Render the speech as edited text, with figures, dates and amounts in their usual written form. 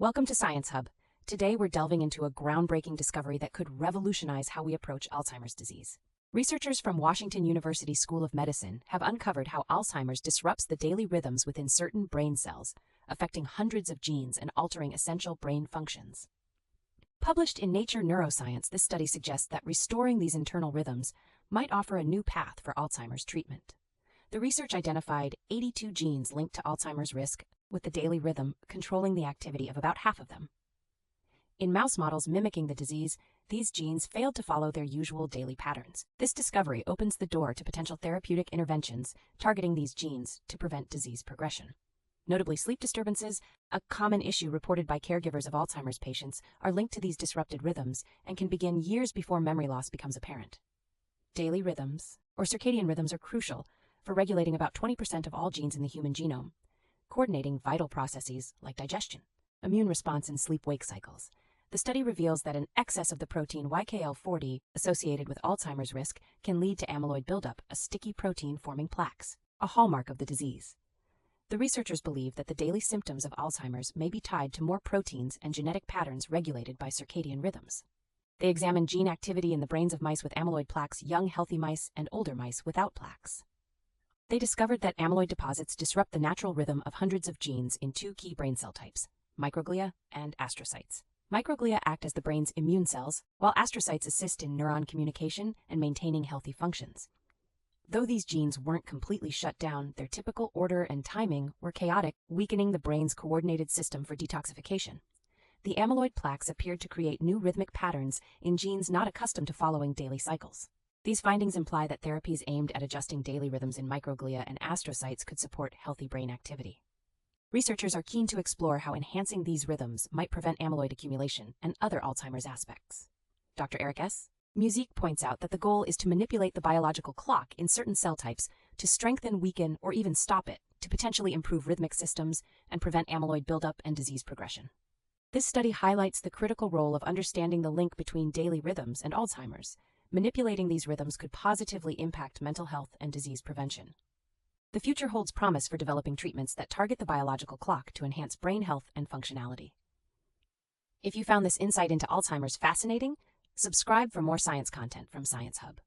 Welcome to Science Hub. Today we're delving into a groundbreaking discovery that could revolutionize how we approach Alzheimer's disease. Researchers from Washington University School of Medicine have uncovered how Alzheimer's disrupts the daily rhythms within certain brain cells, affecting hundreds of genes and altering essential brain functions. Published in Nature Neuroscience, this study suggests that restoring these internal rhythms might offer a new path for Alzheimer's treatment. The research identified 82 genes linked to Alzheimer's risk, with the daily rhythm controlling the activity of about half of them. In mouse models mimicking the disease, these genes failed to follow their usual daily patterns. This discovery opens the door to potential therapeutic interventions targeting these genes to prevent disease progression. Notably, sleep disturbances, a common issue reported by caregivers of Alzheimer's patients, are linked to these disrupted rhythms and can begin years before memory loss becomes apparent. Daily rhythms, or circadian rhythms, are crucial for regulating about 20% of all genes in the human genome, coordinating vital processes like digestion, immune response, and sleep-wake cycles. The study reveals that an excess of the protein YKL-40 associated with Alzheimer's risk can lead to amyloid buildup, a sticky protein forming plaques, a hallmark of the disease. The researchers believe that the daily symptoms of Alzheimer's may be tied to more proteins and genetic patterns regulated by circadian rhythms. They examined gene activity in the brains of mice with amyloid plaques, young healthy mice, and older mice without plaques. They discovered that amyloid deposits disrupt the natural rhythm of hundreds of genes in two key brain cell types, microglia and astrocytes. Microglia act as the brain's immune cells, while astrocytes assist in neuron communication and maintaining healthy functions. Though these genes weren't completely shut down, their typical order and timing were chaotic, weakening the brain's coordinated system for detoxification. The amyloid plaques appeared to create new rhythmic patterns in genes not accustomed to following daily cycles. These findings imply that therapies aimed at adjusting daily rhythms in microglia and astrocytes could support healthy brain activity. Researchers are keen to explore how enhancing these rhythms might prevent amyloid accumulation and other Alzheimer's aspects. Dr. Eric S. Musique points out that the goal is to manipulate the biological clock in certain cell types to strengthen, weaken, or even stop it, to potentially improve rhythmic systems and prevent amyloid buildup and disease progression. This study highlights the critical role of understanding the link between daily rhythms and Alzheimer's. Manipulating these rhythms could positively impact mental health and disease prevention. The future holds promise for developing treatments that target the biological clock to enhance brain health and functionality. If you found this insight into Alzheimer's fascinating, subscribe for more science content from Science Hub.